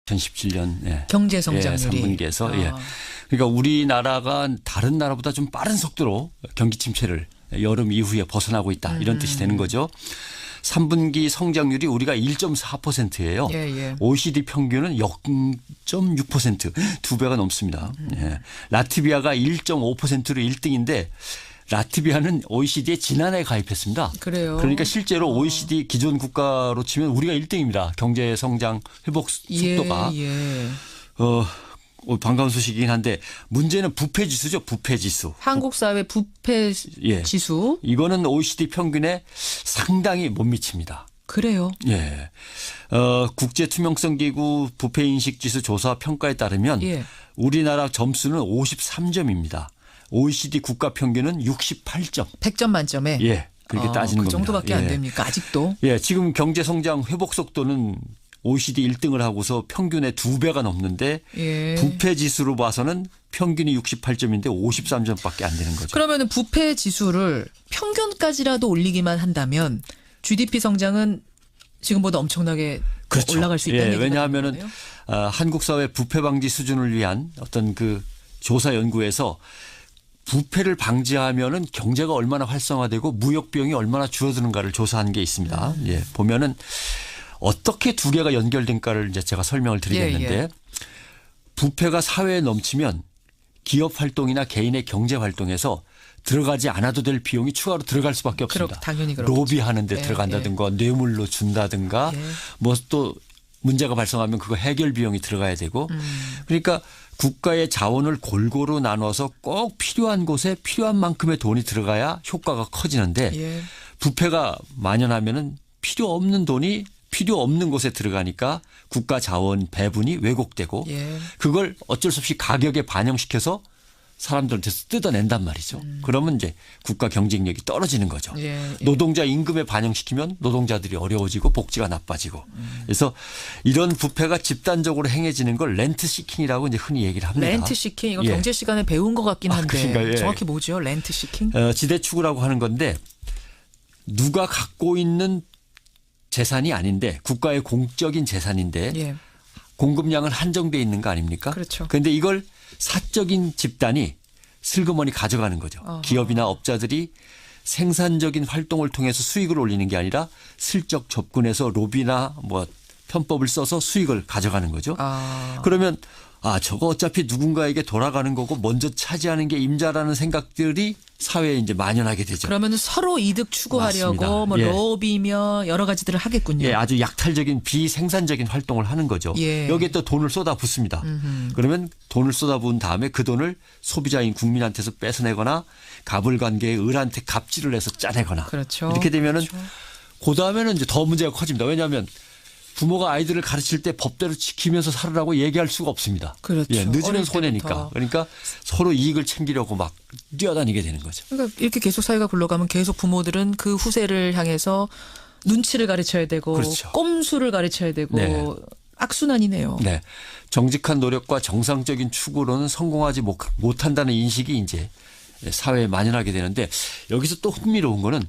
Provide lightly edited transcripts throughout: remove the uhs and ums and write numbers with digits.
2017년 경제 성장률이 3분기에서 그러니까 우리나라가 다른 나라보다 좀 빠른 속도로 경기 침체를 여름 이후에 벗어나고 있다 이런 뜻이 되는 거죠. 3분기 성장률이 우리가 1.4%예요. OECD 평균은 0.6% 두 배가 넘습니다. 라트비아가 1.5%로 1등인데 라트비아는 OECD에 지난해 가입했습니다. 그래요. 그러니까 실제로 OECD 기존 국가로 치면 우리가 1등입니다. 경제 성장 회복 속도가. 반가운 소식이긴 한데 문제는 부패 지수죠. 부패 지수. 한국 사회 부패 지수. 이거는 OECD 평균에 상당히 못 미칩니다. 그래요. 국제투명성기구 부패인식지수 조사 평가에 따르면 우리나라 점수는 53점입니다. OECD 국가 평균은 68점. 100점 만점에. 그렇게 따지는 겁니다. 그 정도밖에 안 됩니까? 아직도? 지금 경제 성장 회복 속도는 OECD 1등을 하고서 평균의 2배가 넘는데 부패 지수로 봐서는 평균이 68점인데 53점밖에 안 되는 거죠. 그러면 부패 지수를 평균까지라도 올리기만 한다면 GDP 성장은 지금보다 엄청나게 올라갈 수 있다는 얘기가 왜냐하면은 한국 사회 부패 방지 수준을 위한 어떤 그 조사 연구에서 부패를 방지하면은 경제가 얼마나 활성화되고 무역 비용이 얼마나 줄어드는가를 조사한 게 있습니다. 보면은 어떻게 두 개가 연결된가를 이제 제가 설명을 드리겠는데 부패가 사회에 넘치면 기업 활동이나 개인의 경제 활동에서 들어가지 않아도 될 비용이 추가로 들어갈 수밖에 없습니다. 당연히 그렇죠. 로비하는 데 들어간다든가 뇌물로 준다든가 뭐 또 문제가 발생하면 그거 해결 비용이 들어가야 되고 그러니까 국가의 자원을 골고루 나눠서 꼭 필요한 곳에 필요한 만큼의 돈이 들어가야 효과가 커지는데 부패가 만연하면은 필요 없는 돈이 필요 없는 곳에 들어가니까 국가 자원 배분이 왜곡되고 그걸 어쩔 수 없이 가격에 반영시켜서 사람들한테서 뜯어낸단 말이죠. 그러면 이제 국가 경쟁력이 떨어지는 거죠. 노동자 임금에 반영시키면 노동자들이 어려워지고 복지가 나빠지고. 그래서 이런 부패가 집단적으로 행해지는 걸 렌트 시킹이라고 이제 흔히 얘기를 합니다. 렌트 시킹 이거 경제 시간에 배운 것 같긴 한데 정확히 뭐죠? 렌트 시킹? 지대추구라고 하는 건데 누가 갖고 있는 재산이 아닌데 국가의 공적인 재산인데 공급량은 한정돼 있는 거 아닙니까? 그렇죠. 그런데 이걸 사적인 집단이 슬그머니 가져가는 거죠. 기업이나 업자들이 생산적인 활동을 통해서 수익을 올리는 게 아니라 슬쩍 접근해서 로비나 뭐 편법을 써서 수익을 가져가는 거죠. 그러면 저거 어차피 누군가에게 돌아가는 거고 먼저 차지하는 게 임자라는 생각들이 사회에 이제 만연하게 되죠. 그러면 서로 이득 추구하려고 뭐 로비며 여러 가지들을 하겠군요. 아주 약탈적인 비생산적인 활동을 하는 거죠. 여기에 또 돈을 쏟아붓습니다. 그러면 돈을 쏟아부은 다음에 그 돈을 소비자인 국민한테서 뺏어내거나 갑을관계의 을한테 갑질을 해서 짜내거나 이렇게 되면은 그 다음에는 이제 더 문제가 커집니다. 왜냐하면 부모가 아이들을 가르칠 때 법대로 지키면서 살으라고 얘기할 수가 없습니다. 늦으면 손해니까. 그러니까 서로 이익을 챙기려고 막 뛰어다니게 되는 거죠. 그러니까 이렇게 계속 사회가 굴러가면 계속 부모들은 그 후세를 향해서 눈치를 가르쳐야 되고 꼼수를 가르쳐야 되고 악순환이네요. 정직한 노력과 정상적인 추구로는 성공하지 못한다는 인식이 이제 사회에 만연하게 되는데 여기서 또 흥미로운 거는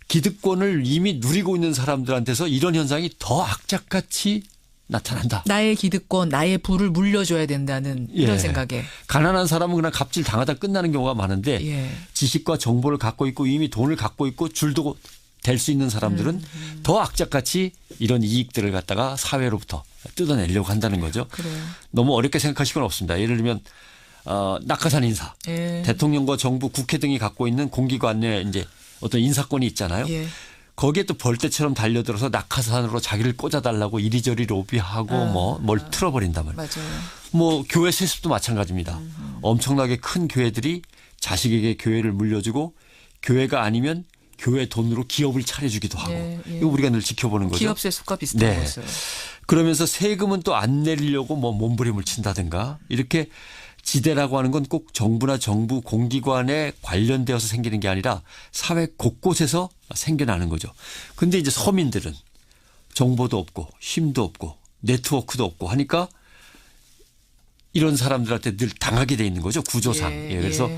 기득권을 이미 누리고 있는 사람들한테서 이런 현상이 더 악착같이 나타난다. 나의 기득권, 나의 부를 물려줘야 된다는 이런 생각에. 가난한 사람은 그냥 갑질 당하다 끝나는 경우가 많은데 지식과 정보를 갖고 있고 이미 돈을 갖고 있고 줄도 될 수 있는 사람들은 더 악착같이 이런 이익들을 갖다가 사회로부터 뜯어내려고 한다는 거죠. 너무 어렵게 생각하실 건 없습니다. 예를 들면 낙하산 인사. 대통령과 정부, 국회 등이 갖고 있는 공기관의 이제 어떤 인사권이 있잖아요. 거기에 또 벌떼처럼 달려들어서 낙하산으로 자기를 꽂아달라고 이리저리 로비하고 뭘 틀어버린단 말이에요. 뭐 교회 세습도 마찬가지입니다. 엄청나게 큰 교회들이 자식에게 교회를 물려주고 교회가 아니면 교회 돈으로 기업을 차려주기도 하고 이거 우리가 늘 지켜보는 거죠. 기업 세습과 비슷한 거였어요. 그러면서 세금은 또 안 내리려고 뭐 몸부림을 친다든가 이렇게 지대라고 하는 건 꼭 정부나 정부 공기관에 관련되어서 생기는 게 아니라 사회 곳곳에서 생겨나는 거죠. 근데 이제 서민들은 정보도 없고 힘도 없고 네트워크도 없고 하니까 이런 사람들한테 늘 당하게 돼 있는 거죠. 구조상. 그래서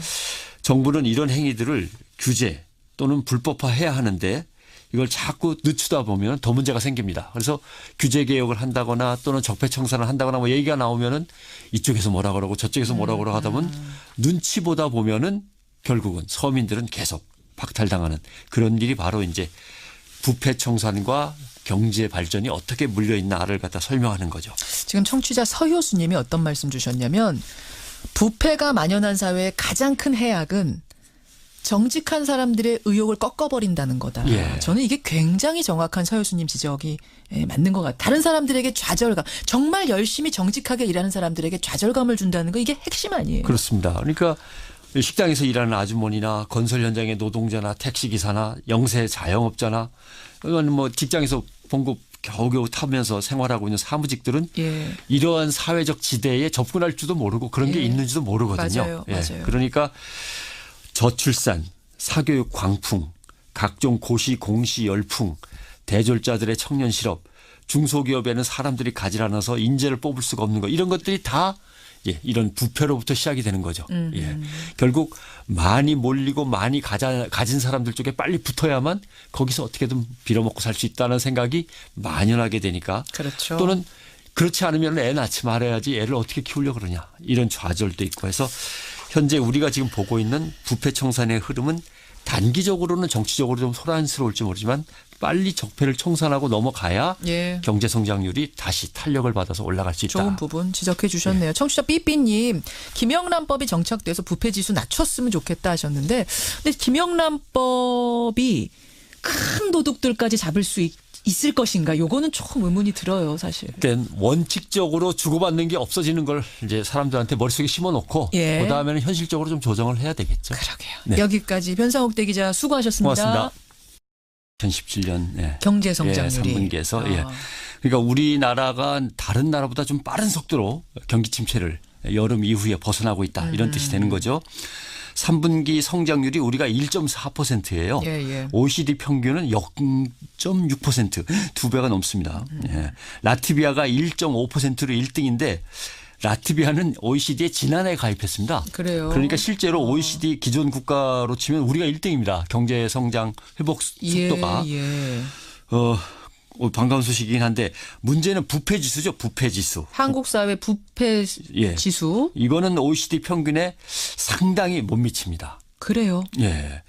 정부는 이런 행위들을 규제 또는 불법화해야 하는데 이걸 자꾸 늦추다 보면 더 문제가 생깁니다. 그래서 규제 개혁을 한다거나 또는 적폐 청산을 한다거나 뭐 얘기가 나오면은 이쪽에서 뭐라 그러고 저쪽에서 뭐라 그러고 하다 보면 눈치 보다 보면은 결국은 서민들은 계속 박탈당하는 그런 일이 바로 이제 부패 청산과 경제 발전이 어떻게 물려있나를 갖다 설명하는 거죠. 지금 청취자 서효수님이 어떤 말씀 주셨냐면 부패가 만연한 사회의 가장 큰 해악은 정직한 사람들의 의욕을 꺾어버린다는 거다. 예. 저는 이게 굉장히 정확한 서효수님 지적이 맞는 것 같아요. 다른 사람들에게 좌절감, 정말 열심히 정직하게 일하는 사람들에게 좌절감을 준다는 거 이게 핵심 아니에요. 그렇습니다. 그러니까 식당에서 일하는 아주머니나 건설 현장의 노동자나 택시기사나 영세 자영업자나 이건 뭐 직장에서 봉급 겨우겨우 타면서 생활하고 있는 사무직들은 예. 이러한 사회적 지대에 접근할 줄도 모르고 그런 게 예. 있는지도 모르거든요. 맞아요. 예. 맞아요. 그러니까 저출산, 사교육 광풍, 각종 고시 공시 열풍, 대졸자들의 청년 실업, 중소기업에는 사람들이 가지 않아서 인재를 뽑을 수가 없는 거 이런 것들이 다 예, 이런 부패로부터 시작이 되는 거죠. 예. 결국 많이 몰리고 많이 가진 사람들 쪽에 빨리 붙어야만 거기서 어떻게든 빌어먹고 살 수 있다는 생각이 만연하게 되니까 그렇죠. 또는 그렇지 않으면 애 낳지 말아야지 애를 어떻게 키우려고 그러냐 이런 좌절도 있고 해서 현재 우리가 지금 보고 있는 부패 청산의 흐름은 단기적으로는 정치적으로 좀 소란스러울지 모르지만 빨리 적폐를 청산하고 넘어가야 예. 경제 성장률이 다시 탄력을 받아서 올라갈 수 있다. 좋은 부분 지적해 주셨네요. 예. 청취자 삐삐님, 김영란법이 정착돼서 부패지수 낮췄으면 좋겠다 하셨는데 근데 김영란법이 큰 도둑들까지 잡을 수 있을 것인가? 요거는 조금 의문이 들어요, 사실. 그러니까 원칙적으로 주고받는 게 없어지는 걸 이제 사람들한테 머릿속에 심어놓고 예. 그다음에는 현실적으로 좀 조정을 해야 되겠죠. 그러게요. 네. 여기까지 변상욱 대기자 수고하셨습니다. 고맙습니다. 2017년 예. 경제 성장률이 3분기에서 예. 그러니까 우리나라가 다른 나라보다 좀 빠른 속도로 경기 침체를 여름 이후에 벗어나고 있다 이런 뜻이 되는 거죠. 3분기 성장률이 우리가 1.4%예요. 예. OECD 평균은 0.6% 두 배가 넘습니다. 예. 라트비아가 1.5%로 1등인데 라트비아는 OECD에 지난해 가입했습니다. 그래요. 그러니까 실제로 OECD 기존 국가로 치면 우리가 1등입니다. 경제 성장 회복 속도가. 예. 반가운 소식이긴 한데 문제는 부패 지수죠. 부패 지수. 한국 사회 부패 예. 지수. 이거는 OECD 평균에 상당히 못 미칩니다. 그래요. 예.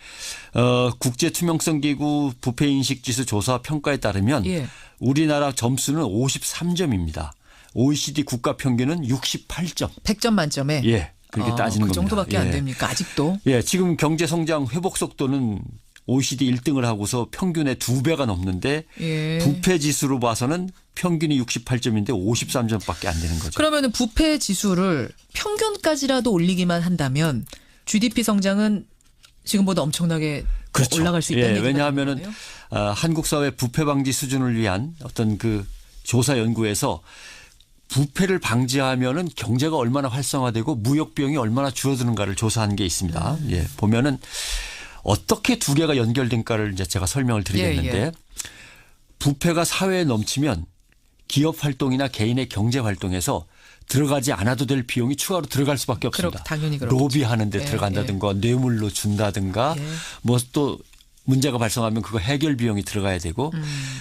국제 투명성 기구 부패 인식 지수 조사 평가에 따르면 예. 우리나라 점수는 53점입니다. OECD 국가 평균은 68점. 100점 만점에. 예. 그렇게 따지는 그 겁니다. 정도밖에 안 됩니까? 아직도. 예. 지금 경제 성장 회복 속도는 OECD 1등을 하고서 평균의 2배가 넘는데 예. 부패 지수로 봐서는 평균이 68점인데 53점밖에 안 되는 거죠. 그러면 부패 지수를 평균까지라도 올리기만 한다면 GDP 성장은 지금보다 엄청나게 그렇죠. 올라갈 수 있다는 얘기가 왜냐하면은 되는 한국 사회 부패 방지 수준을 위한 어떤 그 조사 연구에서 부패를 방지하면은 경제가 얼마나 활성화되고 무역 비용이 얼마나 줄어드는가를 조사한 게 있습니다. 예, 보면은 어떻게 두 개가 연결된가를 이제 제가 설명을 드리겠는데 예. 부패가 사회에 넘치면 기업 활동이나 개인의 경제 활동에서 들어가지 않아도 될 비용이 추가로 들어갈 수밖에 없습니다. 당연히 그렇죠. 로비하는 데 예, 들어간다든가 뇌물로 준다든가 뭐 또 문제가 발생하면 그거 해결 비용이 들어가야 되고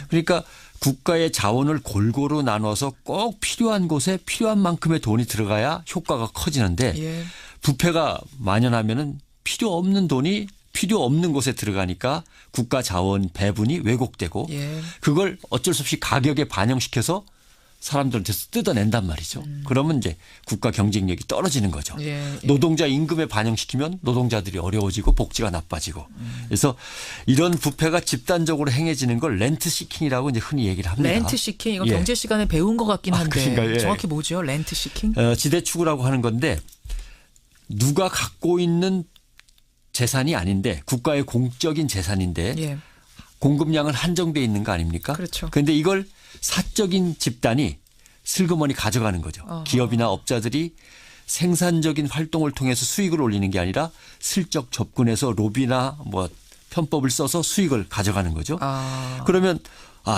그러니까 국가의 자원을 골고루 나눠서 꼭 필요한 곳에 필요한 만큼의 돈이 들어가야 효과가 커지는데 예. 부패가 만연하면은 필요 없는 돈이 필요 없는 곳에 들어가니까 국가 자원 배분이 왜곡되고 예. 그걸 어쩔 수 없이 가격에 반영시켜서 사람들한테서 뜯어낸단 말이죠. 그러면 이제 국가 경쟁력이 떨어지는 거죠. 예. 노동자 임금에 반영시키면 노동자들이 어려워지고 복지가 나빠지고. 그래서 이런 부패가 집단적으로 행해지는 걸 렌트 시킹이라고 이제 흔히 얘기를 합니다. 렌트 시킹 이거 예. 경제 시간에 배운 것 같긴 한데 그러니까요. 예. 정확히 뭐죠? 렌트 시킹? 지대추구라고 하는 건데 누가 갖고 있는 재산이 아닌데 국가의 공적인 재산인데 예. 공급량은 한정돼 있는 거 아닙니까? 그렇죠. 그런데 이걸 사적인 집단이 슬그머니 가져가는 거죠. 어허. 기업이나 업자들이 생산적인 활동을 통해서 수익을 올리는 게 아니라 슬쩍 접근해서 로비나 뭐 편법을 써서 수익을 가져가는 거죠. 아. 그러면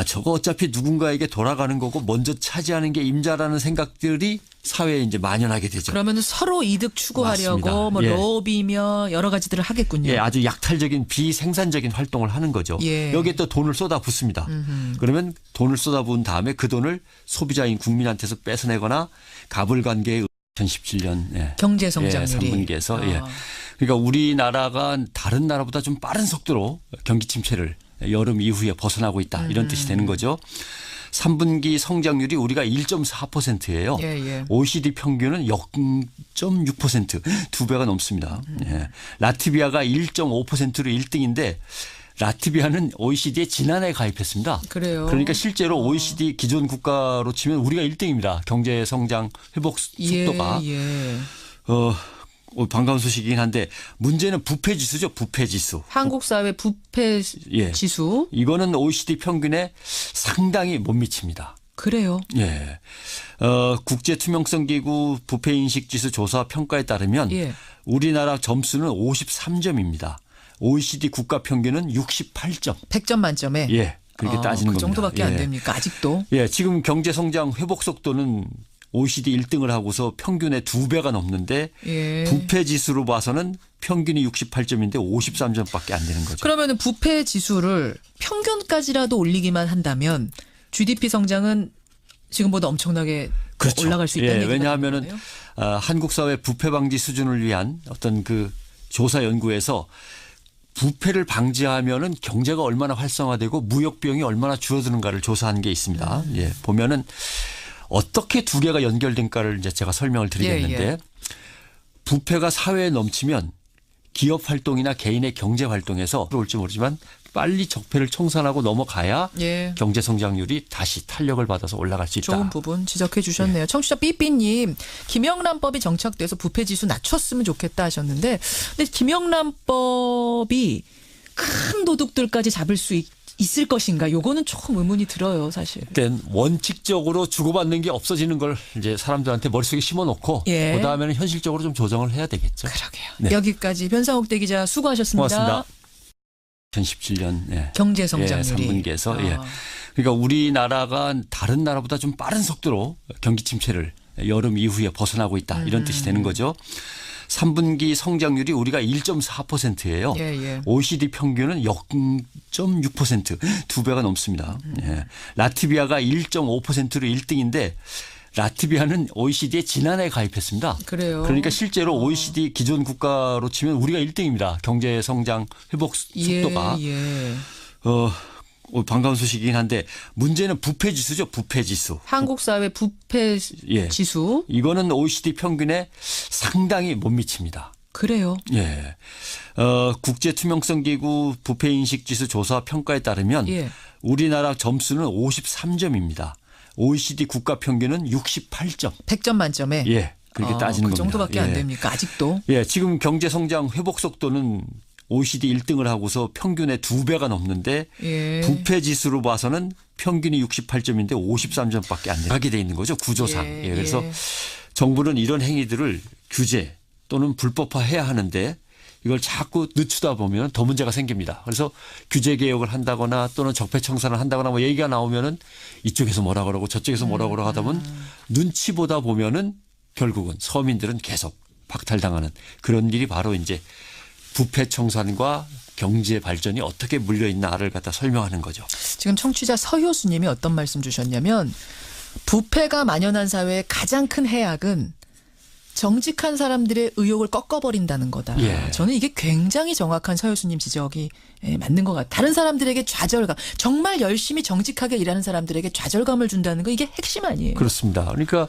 저거 어차피 누군가에게 돌아가는 거고 먼저 차지하는 게 임자라는 생각들이 사회에 이제 만연하게 되죠. 그러면 서로 이득 추구하려고 맞습니다. 뭐 예. 로비며 여러 가지들을 하겠군요. 예, 아주 약탈적인 비생산적인 활동을 하는 거죠. 예. 여기에 또 돈을 쏟아붓습니다. 그러면 돈을 쏟아부은 다음에 그 돈을 소비자인 국민한테서 뺏어내거나 가불관계의 2017년 경제 성장률이 3분기에서 그러니까 우리나라가 다른 나라보다 좀 빠른 속도로 경기 침체를 여름 이후에 벗어나고 있다 이런 뜻이 되는 거죠. 3분기 성장률이 우리가 1.4%예요. OECD 평균은 0.6%, 2배가 넘습니다. 라트비아가 1.5%로 1등인데 라트비아는 OECD에 지난해 가입했습니다. 그래요. 그러니까 실제로 OECD 기존 국가로 치면 우리가 1등입니다. 경제 성장 회복 속도가. 반가운 소식이긴 한데 문제는 부패 지수죠. 부패 지수. 한국 사회 부패 지수. 이거는 OECD 평균에 상당히 못 미칩니다. 그래요. 예. 국제투명성기구 부패인식지수 조사 평가에 따르면 우리나라 점수는 53점입니다. OECD 국가 평균은 68점. 100점 만점에. 그렇게 따지는 겁니다. 그 정도밖에 안 됩니까? 아직도? 지금 경제성장 회복 속도는 OECD 1등을 하고서 평균의 2배가 넘는데 부패 지수로 봐서는 평균이 68점인데 53점밖에 안 되는 거죠. 그러면 부패 지수를 평균까지라도 올리기만 한다면 GDP 성장은 지금보다 엄청나게 올라갈 수 있다는 얘기가 왜냐하면은 한국 사회 부패 방지 수준을 위한 어떤 그 조사 연구에서 부패를 방지하면은 경제가 얼마나 활성화되고 무역 비용이 얼마나 줄어드는가를 조사한 게 있습니다. 보면은 어떻게 두 개가 연결된가를 이제 제가 설명을 드리겠는데 부패가 사회에 넘치면 기업 활동이나 개인의 경제 활동에서 올지 모르지만 빨리 적폐를 청산하고 넘어가야 경제 성장률이 다시 탄력을 받아서 올라갈 수 있다. 좋은 부분 지적해 주셨네요. 청취자 삐삐님, 김영란법이 정착돼서 부패 지수 낮췄으면 좋겠다 하셨는데, 근데 김영란법이 큰 도둑들까지 잡을 수 있을 것인가? 요거는 조금 의문이 들어요, 사실. 일단 원칙적으로 주고받는 게 없어지는 걸 이제 사람들한테 머릿속에 심어놓고 그 다음에는 현실적으로 좀 조정을 해야 되겠죠. 그러게요. 여기까지 변상욱 대기자 수고하셨습니다. 고맙습니다. 2017년 경제 성장률이 3분기에서 그러니까 우리나라가 다른 나라보다 좀 빠른 속도로 경기 침체를 여름 이후에 벗어나고 있다 이런 뜻이 되는 거죠. 3분기 성장률이 우리가 1.4%예요. OECD 평균은 0.6%, 2배가 넘습니다. 라트비아가 1.5%로 1등인데 라트비아는 OECD에 지난해 가입했습니다. 그래요. 그러니까 실제로 OECD 기존 국가로 치면 우리가 1등입니다. 경제 성장 회복 속도가. 반가운 소식이긴 한데 문제는 부패 지수죠. 부패 지수. 한국 사회 부패 지수. 이거는 OECD 평균에 상당히 못 미칩니다. 그래요. 국제투명성기구 부패인식지수 조사 평가에 따르면 우리나라 점수는 53점입니다. OECD 국가 평균은 68점. 100점 만점에. 그렇게 따지는 겁니다. 그 정도밖에 안 됩니까? 아직도? 지금 경제 성장 회복 속도는 OECD 1등을 하고서 평균의 2배가 넘는데 부패 지수로 봐서는 평균이 68점인데 53점밖에 안 하게 돼 있는 거죠. 구조상. 그래서 정부는 이런 행위들을 규제 또는 불법화해야 하는데 이걸 자꾸 늦추다 보면 더 문제가 생깁니다. 그래서 규제 개혁을 한다거나 또는 적폐 청산을 한다거나 뭐 얘기가 나오면은 이쪽에서 뭐라 그러고 저쪽에서 뭐라 그러고 하다 보면 눈치 보다 보면은 결국은 서민들은 계속 박탈당하는 그런 일이 바로 이제 부패 청산과 경제 발전이 어떻게 물려있나를 갖다 설명하는 거죠. 지금 청취자 서효수님이 어떤 말씀 주셨냐면 부패가 만연한 사회의 가장 큰 해악은 정직한 사람들의 의욕을 꺾어버린다는 거다. 저는 이게 굉장히 정확한 서효수님 지적이 맞는 것 같아요. 다른 사람들에게 좌절감, 정말 열심히 정직하게 일하는 사람들에게 좌절감을 준다는 거 이게 핵심 아니에요. 그렇습니다. 그러니까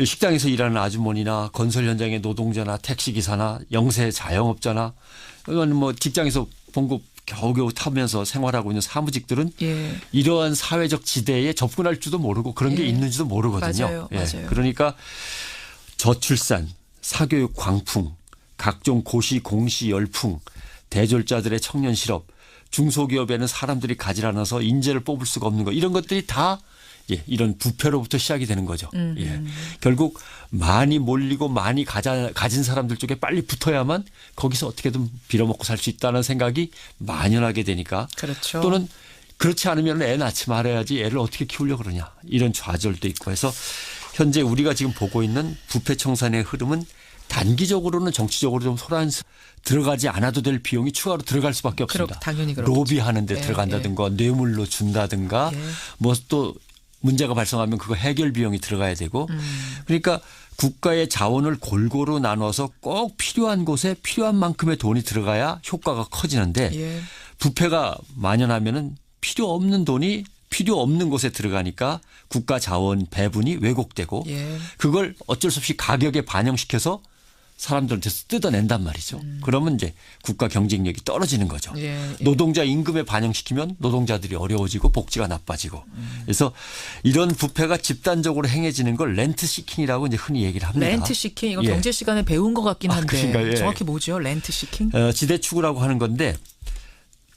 식당에서 일하는 아주머니나 건설 현장의 노동자나 택시기사나 영세 자영업자나 이건 뭐 직장에서 봉급 겨우겨우 타면서 생활하고 있는 사무직들은 이러한 사회적 지대에 접근할 줄도 모르고 그런 게 있는지도 모르거든요. 맞아요. 그러니까 저출산, 사교육 광풍, 각종 고시 공시 열풍, 대졸자들의 청년 실업, 중소기업에는 사람들이 가지 않아서 인재를 뽑을 수가 없는 거 이런 것들이 다 이런 부패로부터 시작이 되는 거죠. 결국 많이 몰리고 많이 가진 사람들 쪽에 빨리 붙어야만 거기서 어떻게든 빌어먹고 살 수 있다는 생각이 만연하게 되니까 그렇죠. 또는 그렇지 않으면 애 낳지 말아야지 애를 어떻게 키우려고 그러냐. 이런 좌절도 있고 해서 현재 우리가 지금 보고 있는 부패 청산의 흐름은 단기적으로는 정치적으로 좀 들어가지 않아도 될 비용이 추가로 들어갈 수밖에 없습니다. 당연히 그렇죠. 로비하는 데 들어간다든가 뇌물로 준다든가 뭐 또 문제가 발생하면 그거 해결 비용이 들어가야 되고 그러니까 국가의 자원을 골고루 나눠서 꼭 필요한 곳에 필요한 만큼의 돈이 들어가야 효과가 커지는데 부패가 만연하면은 필요 없는 돈이 필요 없는 곳에 들어가니까 국가 자원 배분이 왜곡되고 그걸 어쩔 수 없이 가격에 반영시켜서 사람들한테서 뜯어낸단 말이죠. 그러면 이제 국가 경쟁력이 떨어지는 거죠. 노동자 임금에 반영시키면 노동자들이 어려워지고 복지가 나빠지고. 그래서 이런 부패가 집단적으로 행해지는 걸 렌트 시킹이라고 이제 흔히 얘기를 합니다. 렌트 시킹 이거 경제 시간에 배운 것 같긴 한데 정확히 뭐죠? 렌트 시킹? 지대추구라고 하는 건데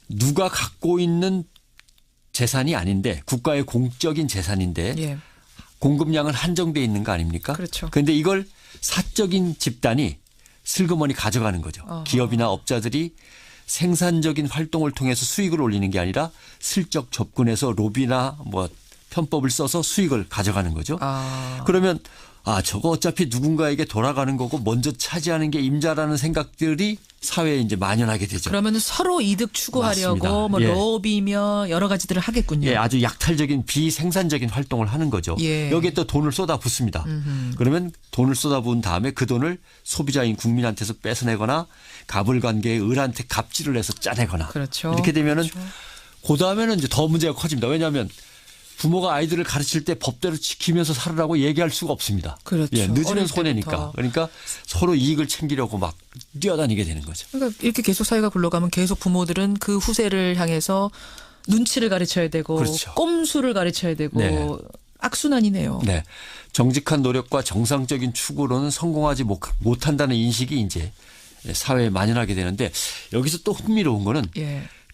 누가 갖고 있는 재산이 아닌데 국가의 공적인 재산인데 공급량은 한정돼 있는 거 아닙니까? 그렇죠. 그런데 이걸 사적인 집단이 슬그머니 가져가는 거죠. 기업이나 업자들이 생산적인 활동을 통해서 수익을 올리는 게 아니라 슬쩍 접근해서 로비나 뭐 편법을 써서 수익을 가져가는 거죠. 그러면 저거 어차피 누군가에게 돌아가는 거고 먼저 차지하는 게 임자라는 생각들이 사회에 이제 만연하게 되죠. 그러면 서로 이득 추구하려고 뭐 로비며 여러 가지들을 하겠군요. 아주 약탈적인 비생산적인 활동을 하는 거죠. 여기에 또 돈을 쏟아붓습니다. 그러면 돈을 쏟아부은 다음에 그 돈을 소비자인 국민한테서 뺏어내거나 가불관계의 을한테 갑질을 해서 짜내거나 그렇죠. 이렇게 되면은 그 다음에는 이제 더 문제가 커집니다. 왜냐하면 부모가 아이들을 가르칠 때 법대로 지키면서 살으라고 얘기할 수가 없습니다. 그렇죠. 늦으면 손해니까. 그러니까 서로 이익을 챙기려고 막 뛰어다니게 되는 거죠. 그러니까 이렇게 계속 사회가 굴러가면 계속 부모들은 그 후세를 향해서 눈치를 가르쳐야 되고 그렇죠. 꼼수를 가르쳐야 되고 악순환이네요. 네. 정직한 노력과 정상적인 추구로는 성공하지 못한다는 인식이 이제 사회에 만연하게 되는데 여기서 또 흥미로운 거는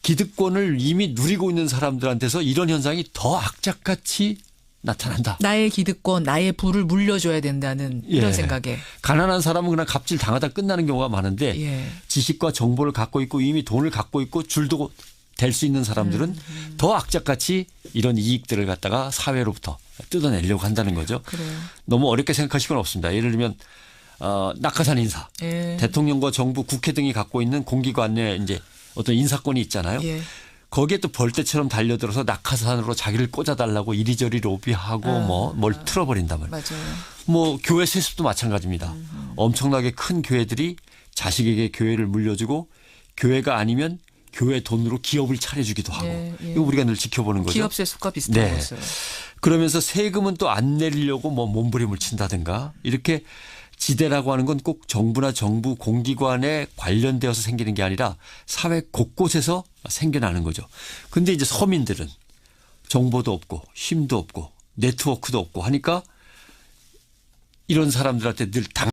기득권을 이미 누리고 있는 사람들한테서 이런 현상이 더 악착같이 나타난다. 나의 기득권, 나의 부를 물려줘야 된다는 이런 생각에. 가난한 사람은 그냥 갑질 당하다 끝나는 경우가 많은데 지식과 정보를 갖고 있고 이미 돈을 갖고 있고 줄도 될 수 있는 사람들은 더 악착같이 이런 이익들을 갖다가 사회로부터 뜯어내려고 한다는 거죠. 그래요. 너무 어렵게 생각하실 건 없습니다. 예를 들면 낙하산 인사. 대통령과 정부, 국회 등이 갖고 있는 공기관의 이제 어떤 인사권이 있잖아요. 거기에 또 벌떼처럼 달려들어서 낙하산으로 자기를 꽂아달라고 이리저리 로비하고 뭘 틀어버린단 말이에요. 맞아요. 뭐 교회 세습도 마찬가지입니다. 엄청나게 큰 교회들이 자식에게 교회를 물려주고 교회가 아니면 교회 돈으로 기업을 차려주기도 하고 이거 우리가 늘 지켜보는 거죠. 기업 세습과 비슷한 거였어요. 그러면서 세금은 또 안 내리려고 뭐 몸부림을 친다든가 이렇게 지대라고 하는 건 꼭 정부나 정부 공기관에 관련되어서 생기는 게 아니라 사회 곳곳에서 생겨나는 거죠. 근데 이제 서민들은 정보도 없고 힘도 없고 네트워크도 없고 하니까 이런 사람들한테 늘